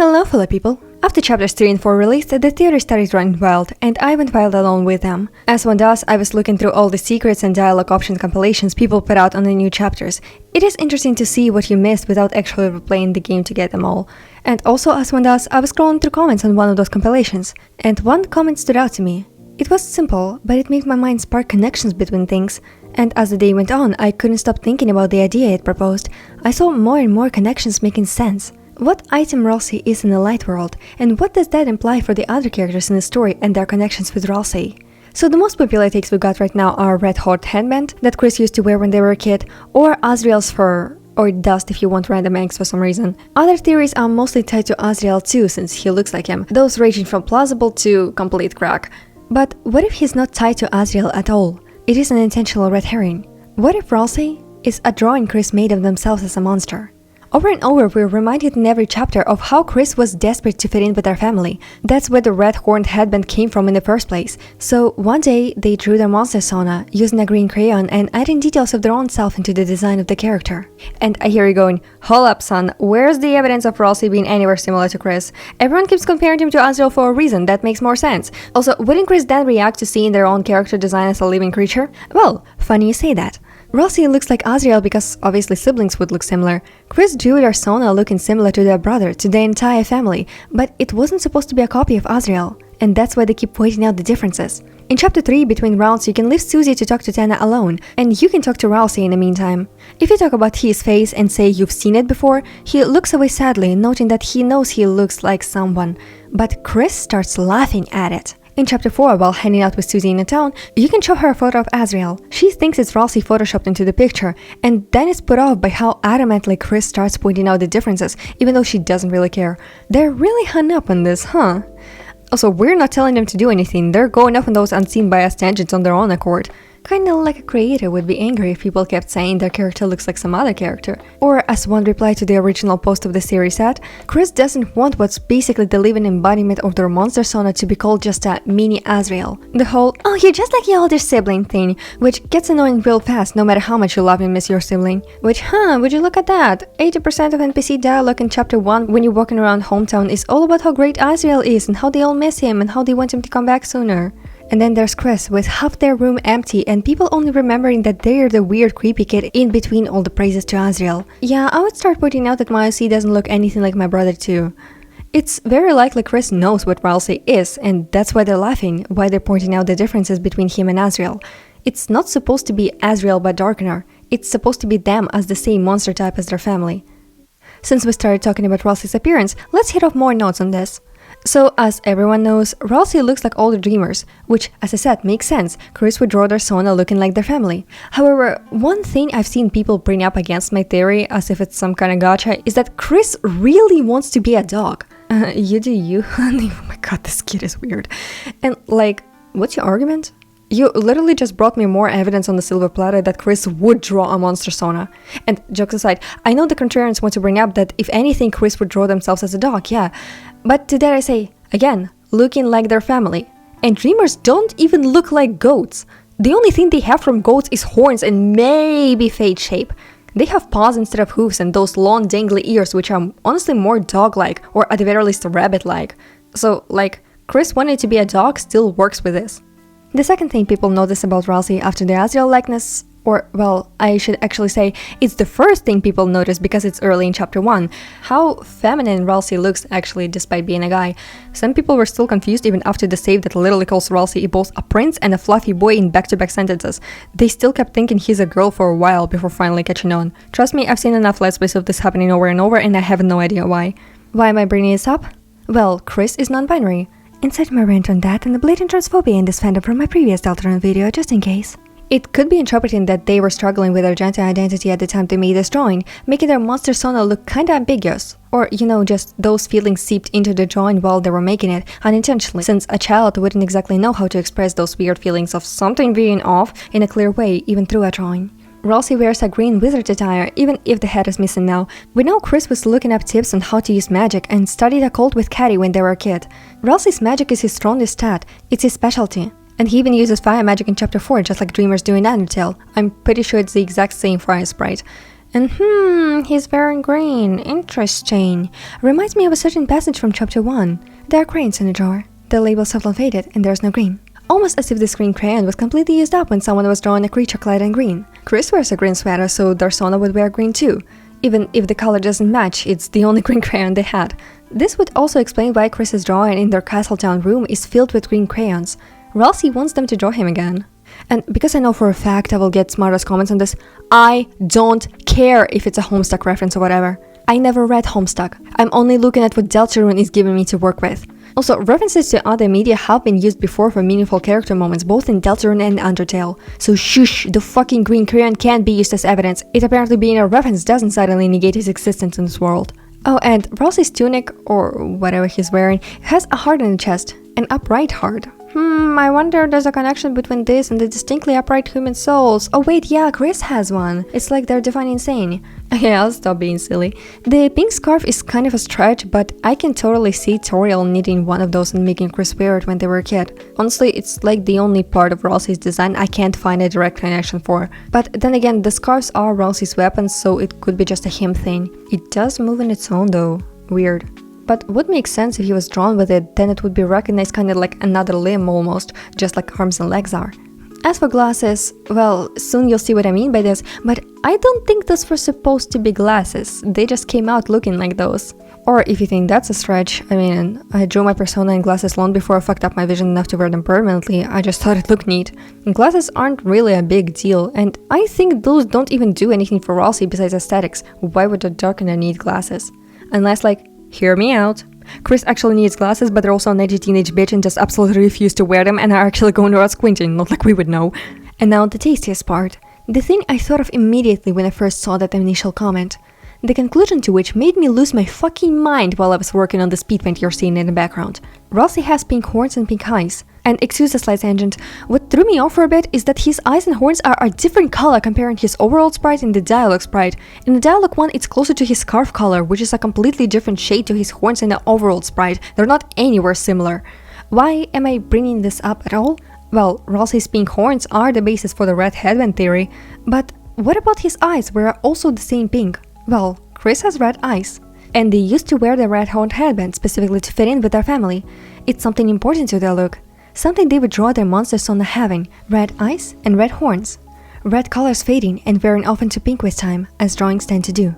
Hello fellow people! After chapters 3 and 4 released, the theory started running wild, and I went wild along with them. As one does, I was looking through all the secrets and dialog option compilations people put out on the new chapters. It is interesting to see what you missed without actually replaying the game to get them all. And also, as one does, I was scrolling through comments on one of those compilations, and one comment stood out to me. It was simple, but it made my mind spark connections between things. And as the day went on, I couldn't stop thinking about the idea it proposed. I saw more and more connections making sense. What item Ralsei is in the light world, and what does that imply for the other characters in the story and their connections with Ralsei? So the most popular takes we got right now are Red Horde headband that Kris used to wear when they were a kid, or Azriel's fur, or dust if you want random eggs for some reason. Other theories are mostly tied to Azriel too, since he looks like him, those ranging from plausible to complete crack. But what if he's not tied to Azriel at all? It is an intentional red herring. What if Ralsei is a drawing Kris made of themselves as a monster? Over and over, we're reminded in every chapter of how Kris was desperate to fit in with their family. That's where the red horned headband came from in the first place. So one day, they drew their monster persona using a green crayon and adding details of their own self into the design of the character. And I hear you going, hold up son, where's the evidence of Ralsei being anywhere similar to Kris? Everyone keeps comparing him to Azriel for a reason, that makes more sense. Also, wouldn't Kris then react to seeing their own character design as a living creature? Well, funny you say that. Ralsei looks like Azriel because obviously siblings would look similar. Kris drew their persona looking similar to their brother, to the entire family, but it wasn't supposed to be a copy of Azriel, and that's why they keep pointing out the differences. In chapter 3, between rounds, you can leave Susie to talk to Tana alone, and you can talk to Ralsei in the meantime. If you talk about his face and say you've seen it before, he looks away sadly, noting that he knows he looks like someone, but Kris starts laughing at it. In chapter 4, while hanging out with Susie in the town, you can show her a photo of Azriel. She thinks it's Ralsei photoshopped into the picture, and then is put off by how adamantly Kris starts pointing out the differences, even though she doesn't really care. They're really hung up on this, huh? Also, we're not telling them to do anything, they're going off on those unseen bias tangents on their own accord. Kinda like a creator would be angry if people kept saying their character looks like some other character. Or, as one reply to the original post of the series said, Kris doesn't want what's basically the living embodiment of their monster persona to be called just a mini Azriel. The whole, oh you're just like your older sibling thing, which gets annoying real fast no matter how much you love and miss your sibling. Which, would you look at that? 80% of NPC dialogue in chapter 1 when you're walking around hometown is all about how great Azriel is and how they all miss him and how they want him to come back sooner. And then there's Kris, with half their room empty and people only remembering that they're the weird creepy kid in between all the praises to Azriel. Yeah, I would start pointing out that my OC doesn't look anything like my brother too. It's very likely Kris knows what Ralsei is, and that's why they're laughing, why they're pointing out the differences between him and Azriel. It's not supposed to be Azriel but darkener, it's supposed to be them as the same monster type as their family. Since we started talking about Ralsei's appearance, let's hit off more notes on this. So, as everyone knows, Ralsei looks like all the dreamers, which, as I said, makes sense. Kris would draw their persona looking like their family. However, one thing I've seen people bring up against my theory, as if it's some kind of gotcha, is that Kris really wants to be a dog. You do you, honey. Oh my god, this kid is weird. And, like, what's your argument? You literally just brought me more evidence on the silver platter that Kris would draw a monster persona. And jokes aside, I know the contrarians want to bring up that if anything Kris would draw themselves as a dog, yeah. But to that I say, again, looking like their family. And dreamers don't even look like goats. The only thing they have from goats is horns and maybe face shape. They have paws instead of hooves and those long dangly ears which are honestly more dog-like, or at the very least rabbit-like. So, like, Kris wanting to be a dog still works with this. The second thing people notice about Ralsei after the Azriel likeness, or, well, I should actually say, it's the first thing people notice because it's early in chapter 1, how feminine Ralsei looks actually despite being a guy. Some people were still confused even after the save that literally calls Ralsei both a prince and a fluffy boy in back-to-back sentences. They still kept thinking he's a girl for a while before finally catching on. Trust me, I've seen enough let's plays of this happening over and over and I have no idea why. Why am I bringing this up? Well, Kris is non-binary. Insert my rant on that and the blatant transphobia in this fandom from my previous Deltarune video, just in case. It could be interpreted that they were struggling with their gender identity at the time they made this drawing, making their monster persona look kinda ambiguous. Or, you know, just those feelings seeped into the drawing while they were making it, unintentionally, since a child wouldn't exactly know how to express those weird feelings of something being off in a clear way, even through a drawing. Ralsei wears a green wizard attire, even if the head is missing now. We know Kris was looking up tips on how to use magic and studied occult with Caddy when they were a kid. Ralsei's magic is his strongest stat, it's his specialty. And he even uses fire magic in chapter 4, just like dreamers do in Undertale. I'm pretty sure it's the exact same fire sprite. And he's wearing green. Interesting. Reminds me of a certain passage from chapter 1. There are crayons in a drawer. The labels have all faded and there's no green. Almost as if this green crayon was completely used up when someone was drawing a creature clad in green. Kris wears a green sweater, so Fursona would wear green too. Even if the color doesn't match, it's the only green crayon they had. This would also explain why Kris's drawing in their Castletown room is filled with green crayons. Ralsei wants them to draw him again. And because I know for a fact I will get smartest comments on this, I don't care if it's a Homestuck reference or whatever. I never read Homestuck. I'm only looking at what Deltarune is giving me to work with. Also, references to other media have been used before for meaningful character moments both in Deltarune and Undertale. So shush, the fucking green crayon can't be used as evidence. It apparently being a reference doesn't suddenly negate his existence in this world. Oh, and Ralsei's tunic, or whatever he's wearing, has a heart in the chest. An upright heart. I wonder there's a connection between this and the distinctly upright human souls. Oh wait, yeah, Kris has one. It's like they're divine insane. Okay, I'll stop being silly. The pink scarf is kind of a stretch, but I can totally see Toriel knitting one of those and making Kris wear it when they were a kid. Honestly, it's like the only part of Ralsei's design I can't find a direct connection for. But then again, the scarves are Ralsei's weapons, so it could be just a him thing. It does move on its own though. Weird. But would make sense if he was drawn with it, then it would be recognized kinda like another limb almost, just like arms and legs are. As for glasses, well, soon you'll see what I mean by this, but I don't think those were supposed to be glasses, they just came out looking like those. Or if you think that's a stretch, I mean, I drew my persona in glasses long before I fucked up my vision enough to wear them permanently, I just thought it looked neat. Glasses aren't really a big deal, and I think those don't even do anything for Ralsei besides aesthetics. Why would a darkener need glasses? Unless like, hear me out. Kris actually needs glasses, but they're also an edgy teenage bitch and just absolutely refuse to wear them and are actually going around squinting, not like we would know. And now the tastiest part. The thing I thought of immediately when I first saw that initial comment. The conclusion to which made me lose my fucking mind while I was working on the Speedpaint you're seeing in the background. Ralsei has pink horns and pink eyes. And excuse the slight tangent, what threw me off for a bit is that his eyes and horns are a different color comparing his overall sprite and the dialog sprite. In the dialog one, it's closer to his scarf color, which is a completely different shade to his horns and the overall sprite. They're not anywhere similar. Why am I bringing this up at all? Well, Ralsei's pink horns are the basis for the red headband theory, but what about his eyes, where are also the same pink? Well, Kris has red eyes. And they used to wear the red horned headband specifically to fit in with their family. It's something important to their look. Something they would draw their monsters on having, red eyes and red horns. Red colors fading and wearing off into pink with time, as drawings tend to do.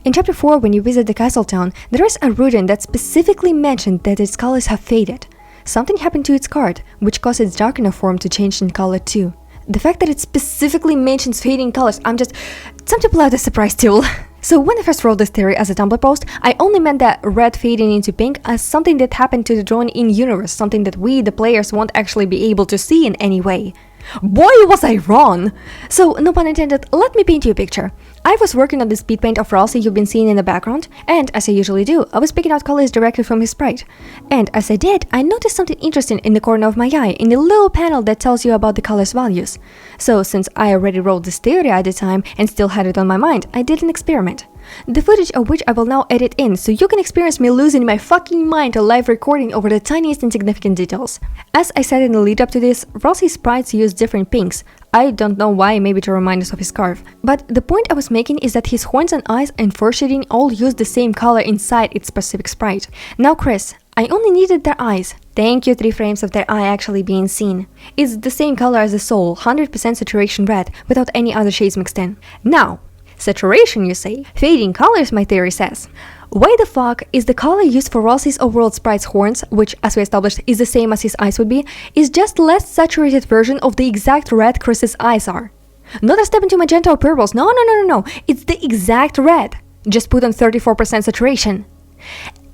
In chapter 4, when you visit the Castletown, there is a rudin that specifically mentioned that its colors have faded. Something happened to its card, which caused its darkener form to change in color too. The fact that it specifically mentions fading colors, time to pull out the surprise tool. So when I first wrote this theory as a Tumblr post, I only meant that red fading into pink as something that happened to the drawing in-universe, something that we, the players, won't actually be able to see in any way. Boy, was I wrong! So, no pun intended, let me paint you a picture. I was working on the Speedpaint of Ralsei you've been seeing in the background, and as I usually do, I was picking out colors directly from his sprite. And as I did, I noticed something interesting in the corner of my eye, in the little panel that tells you about the color's values. So, since I already wrote this theory at the time and still had it on my mind, I did an experiment. The footage of which I will now edit in so you can experience me losing my fucking mind to live recording over the tiniest insignificant details. As I said in the lead up to this, Ralsei's sprites use different pinks. I don't know why, maybe to remind us of his scarf. But the point I was making is that his horns and eyes and fur shading all use the same color inside its specific sprite. Now Kris, I only needed their eyes. Thank you, 3 frames of their eye actually being seen. It's the same color as the soul, 100% saturation red, without any other shades mixed in. Now, saturation, you say? Fading colors, my theory says. Why the fuck is the color used for Ralsei's overall sprite's horns, which, as we established, is the same as his eyes would be, is just less saturated version of the exact red Kris's eyes are? Not a step into magenta or purples, no, it's the exact red, just put on 34% saturation.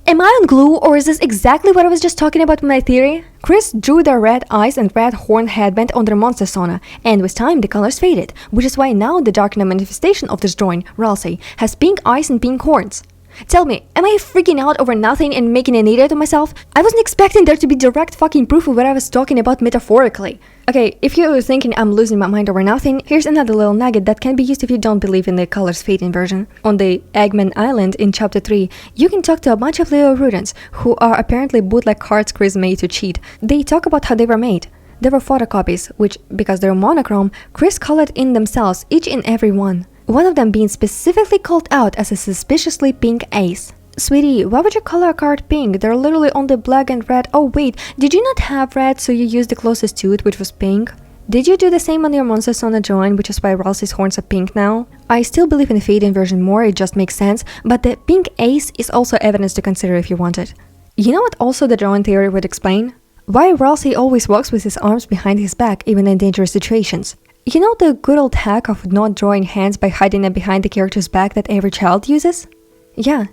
Am I on glue, or is this exactly what I was just talking about in my theory? Kris drew their red eyes and red horn headband on their monster persona, and with time the colors faded, which is why now the darkener manifestation of this drawing, Ralsei, has pink eyes and pink horns. Tell me, am I freaking out over nothing and making an idiot of myself? I wasn't expecting there to be direct fucking proof of what I was talking about metaphorically. Okay, if you're thinking I'm losing my mind over nothing, here's another little nugget that can be used if you don't believe in the colors fading version. On the Eggman Island in chapter 3, you can talk to a bunch of little rodents who are apparently bootleg cards Kris made to cheat. They talk about how they were made. There were photocopies, which, because they're monochrome, Kris colored in themselves, each and every one. one of them being specifically called out as a suspiciously pink ace. Sweetie, why would you color a card pink? They're literally only black and red. Oh wait, did you not have red so you used the closest to it, which was pink? Did you do the same on your Monstersona drawing, which is why Ralsei's horns are pink now? I still believe in the fade inversion more, it just makes sense, but the pink ace is also evidence to consider if you want it. You know what also the drawing theory would explain? Why Ralsei always walks with his arms behind his back even in dangerous situations. You know the good old hack of not drawing hands by hiding them behind the character's back that every child uses? Yeah.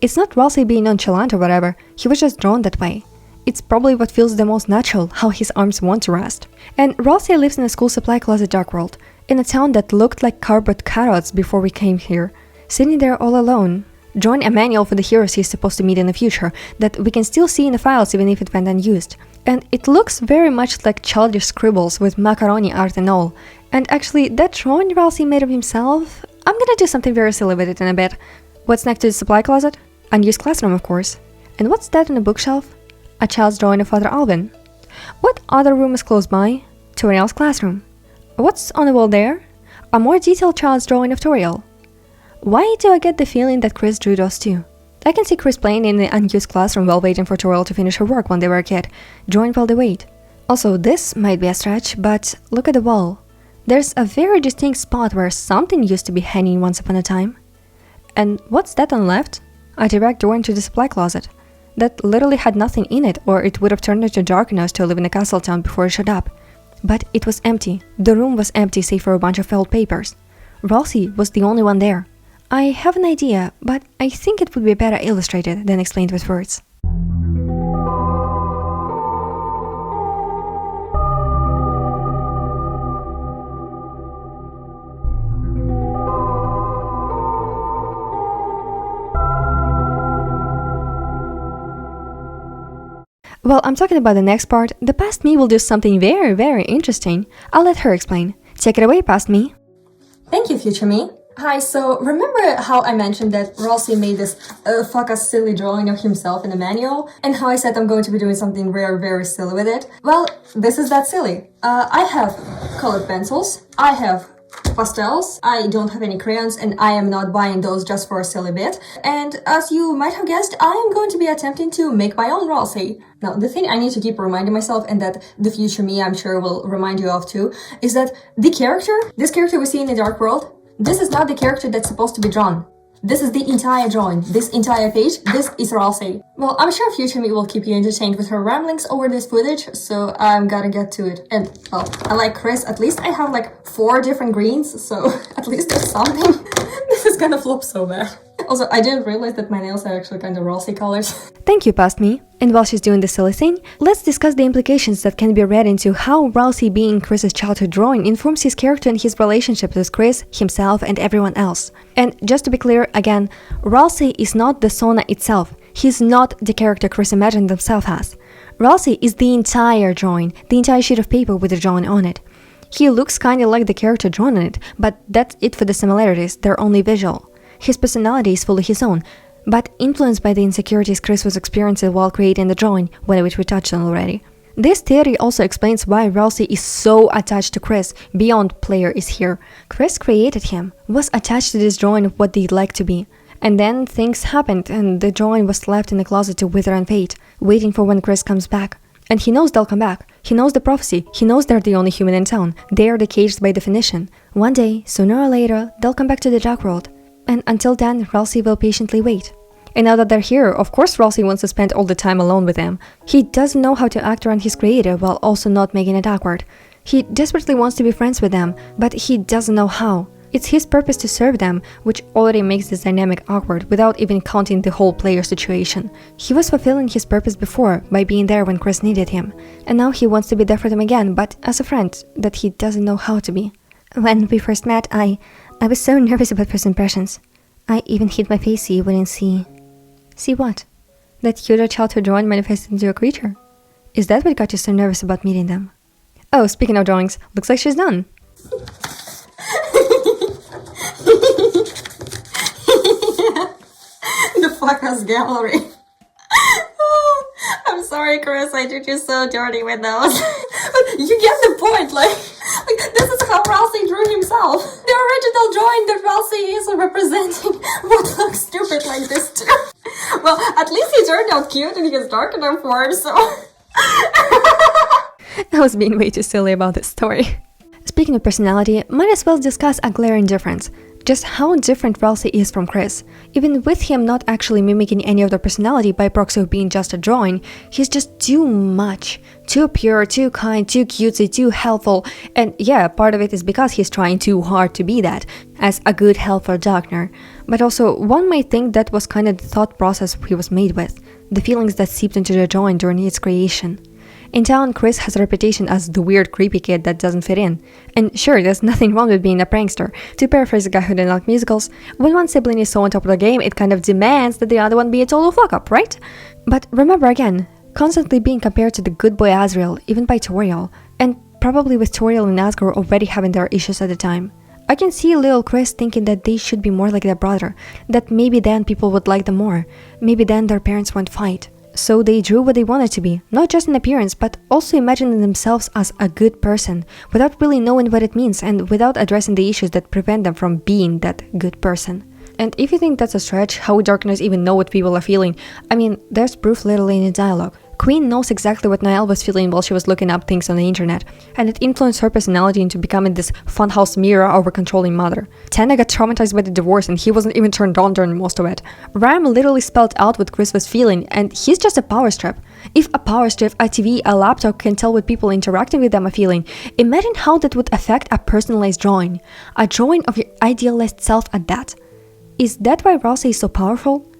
It's not Ralsei being nonchalant or whatever, he was just drawn that way. It's probably what feels the most natural, how his arms want to rest. And Ralsei lives in a school supply closet dark world, in a town that looked like cardboard cutouts before we came here, sitting there all alone, drawing a manual for the heroes he's supposed to meet in the future, that we can still see in the files even if it went unused. And it looks very much like childish scribbles with macaroni art and all. And actually, that drawing Ralsei made of himself, I'm gonna do something very silly with it in a bit. What's next to the supply closet? Unused classroom, of course. And what's that on the bookshelf? A child's drawing of Father Alvin. What other room is close by? Toriel's classroom. What's on the wall there? A more detailed child's drawing of Toriel. Why do I get the feeling that Kris drew those too? I can see Kris playing in the unused classroom while waiting for Toriel to finish her work when they were a kid, drawing while they wait. Also, this might be a stretch, but look at the wall. There's a very distinct spot where something used to be hanging once upon a time. And what's that on the left? A direct door into the supply closet. That literally had nothing in it, or it would have turned into darkness to live in a castle town before it showed up. But it was empty. The room was empty save for a bunch of filled papers. Ralsei was the only one there. I have an idea, but I think it would be better illustrated than explained with words. Well, I'm talking about the next part. The past me will do something very, very interesting. I'll let her explain. Take it away, past me. Thank you, future me. Hi, so remember how I mentioned that Ralsei made this fuck a silly drawing of himself in the manual? And how I said I'm going to be doing something very, very silly with it? Well, this is that silly. I have colored pencils, I have pastels, I don't have any crayons, and I am not buying those just for a silly bit. And as you might have guessed, I am going to be attempting to make my own Ralsei. Now, the thing I need to keep reminding myself, and that the future me I'm sure will remind you of too, is that this character we see in the dark world, this is not the character that's supposed to be drawn. This is the entire drawing, this entire page, this is Ralsei. Well, I'm sure future me will keep you entertained with her ramblings over this footage, so I'm gotta get to it. And, well, unlike Kris, at least I have like 4 different greens, so at least there's something. This is gonna flop so bad. Also, I didn't realize that my nails are actually kind of Ralsei colors. Thank you, past me. And while she's doing this silly thing, let's discuss the implications that can be read into how Ralsei being Kris's childhood drawing informs his character and his relationship with Kris, himself, and everyone else. And just to be clear, again, Ralsei is not the Sona itself. He's not the character Kris imagined himself as. Ralsei is the entire drawing, the entire sheet of paper with the drawing on it. He looks kinda like the character drawn on it, but that's it for the similarities, they're only visual. His personality is fully his own, but influenced by the insecurities Kris was experiencing while creating the drawing, which we touched on already. This theory also explains why Ralsei is so attached to Kris, beyond player is here. Kris created him, was attached to this drawing of what they'd like to be. And then things happened, and the drawing was left in the closet to wither and fade, waiting for when Kris comes back. And he knows they'll come back. He knows the prophecy. He knows they're the only human in town. They're the caged by definition. One day, sooner or later, they'll come back to the dark world. And until then, Ralsei will patiently wait. And now that they're here, of course Ralsei wants to spend all the time alone with them. He doesn't know how to act around his creator while also not making it awkward. He desperately wants to be friends with them, but he doesn't know how. It's his purpose to serve them, which already makes this dynamic awkward without even counting the whole player situation. He was fulfilling his purpose before by being there when Kris needed him, and now he wants to be there for them again, but as a friend that he doesn't know how to be. When we first met, I was so nervous about first impressions. I even hid my face so you wouldn't see. See what? That cuter childhood drawing manifested into a creature? Is that what got you so nervous about meeting them? Oh, speaking of drawings, looks like she's done. The fuck-ass gallery. I'm sorry, Kris, I did you so dirty with those. But you get the point, like this is how Ralsei drew himself. The original drawing that Ralsei is representing would look stupid like this too. Well, at least he turned out cute in his dark enough form, so... I was being way too silly about this story. Speaking of personality, might as well discuss a glaring difference. Just how different Ralsei is from Kris. Even with him not actually mimicking any of their personality by proxy of being just a drawing, he's just too much. Too pure, too kind, too cutesy, too helpful. And yeah, part of it is because he's trying too hard to be that, as a good helpful Darkner. But also, one might think that was kind of the thought process he was made with. The feelings that seeped into the drawing during its creation. In town, Kris has a reputation as the weird, creepy kid that doesn't fit in. And sure, there's nothing wrong with being a prankster. To paraphrase a guy who didn't like musicals, when one sibling is so on top of the game, it kind of demands that the other one be a total fuck-up, right? But remember again, constantly being compared to the good boy Azrael, even by Toriel, and probably with Toriel and Asgore already having their issues at the time. I can see little Kris thinking that they should be more like their brother, that maybe then people would like them more, maybe then their parents won't fight. So they drew what they wanted to be, not just in appearance, but also imagining themselves as a good person, without really knowing what it means and without addressing the issues that prevent them from being that good person. And if you think that's a stretch, how would Darkness even know what people are feeling? I mean, there's proof literally in the dialogue. Queen knows exactly what Niall was feeling while she was looking up things on the internet, and it influenced her personality into becoming this funhouse mirror over controlling mother. Tanner got traumatized by the divorce and he wasn't even turned on during most of it. Ram literally spelled out what Kris was feeling, and he's just a power strip. If a power strip, a TV, a laptop can tell what people interacting with them are feeling, imagine how that would affect a personalized drawing. A drawing of your idealized self at that. Is that why Ralsei is so powerful?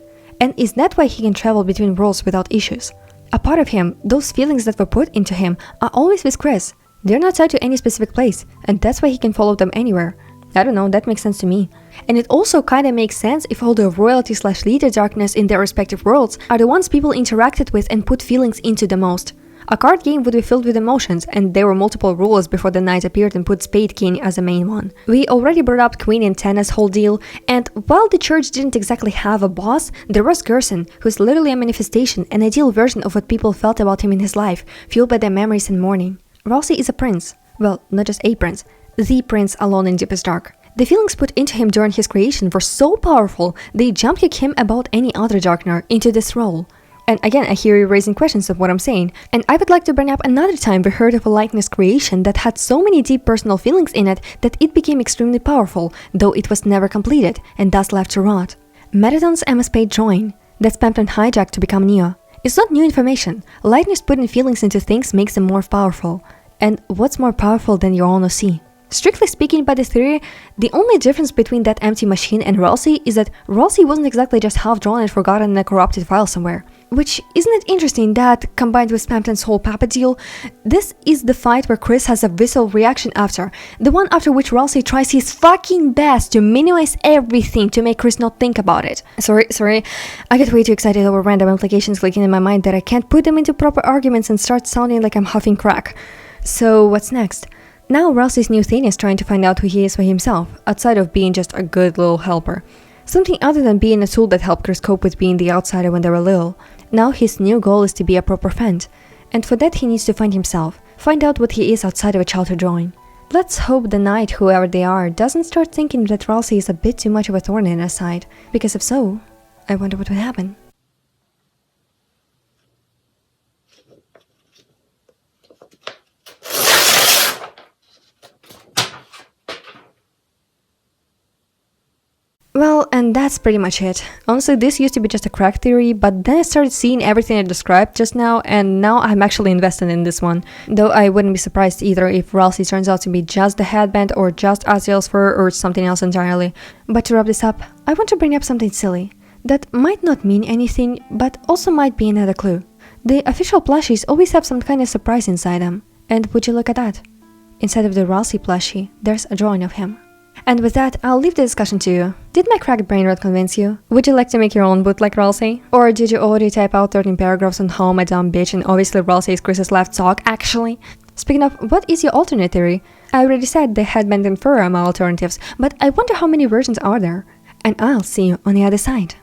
And is that why he can travel between worlds without issues? A part of him, those feelings that were put into him, are always with Kris. They're not tied to any specific place, and that's why he can follow them anywhere. I don't know, that makes sense to me. And it also kinda makes sense if all the royalty/leader Darkness in their respective worlds are the ones people interacted with and put feelings into the most. A card game would be filled with emotions, and there were multiple rulers before the knight appeared and put Spade King as the main one. We already brought up Queen and Tanna's whole deal, and while the church didn't exactly have a boss, there was Gerson, who's literally a manifestation, an ideal version of what people felt about him in his life, fueled by their memories and mourning. Ralsei is a prince. Well, not just a prince. The prince alone in deepest dark. The feelings put into him during his creation were so powerful, they jump-kick him about any other Darkner into this role. And again, I hear you raising questions of what I'm saying, and I would like to bring up another time we heard of a likeness creation that had so many deep personal feelings in it that it became extremely powerful, though it was never completed, and thus left to rot. Metaton's Emma Spade drawing, that Spampton hijacked to become Neo. It's not new information. Lightness putting feelings into things makes them more powerful. And what's more powerful than your own OC? Strictly speaking by this theory, the only difference between that empty machine and Ralsei is that Ralsei wasn't exactly just half-drawn and forgotten in a corrupted file somewhere. Which, isn't it interesting that, combined with Spampton's whole puppet deal, this is the fight where Kris has a visceral reaction after, the one after which Ralsei tries his fucking best to minimize everything to make Kris not think about it. Sorry, I get way too excited over random implications clicking in my mind that I can't put them into proper arguments and start sounding like I'm huffing crack. So what's next? Now Ralsei's new thing is trying to find out who he is for himself, outside of being just a good little helper. Something other than being a tool that helped Kris cope with being the outsider when they were little. Now his new goal is to be a proper friend, and for that he needs to find himself, find out what he is outside of a childhood drawing. Let's hope the knight, whoever they are, doesn't start thinking that Ralsei is a bit too much of a thorn in his side, because if so, I wonder what would happen. Well, and that's pretty much it. Honestly, this used to be just a crack theory, but then I started seeing everything I described just now, and now I'm actually invested in this one. Though I wouldn't be surprised either if Ralsei turns out to be just the headband or just Azrael's fur or something else entirely. But to wrap this up, I want to bring up something silly. That might not mean anything, but also might be another clue. The official plushies always have some kind of surprise inside them. And would you look at that? Inside of the Ralsei plushie, there's a drawing of him. And with that, I'll leave the discussion to you. Did my cracked brain rot convince you? Would you like to make your own boot like Ralsei? Or did you already type out 13 paragraphs on how I'm a dumb bitch and obviously Ralsei is Kris's left sock, actually? Speaking of, what is your alternate theory? I already said the headband and fur are my alternatives, but I wonder how many versions are there. And I'll see you on the other side.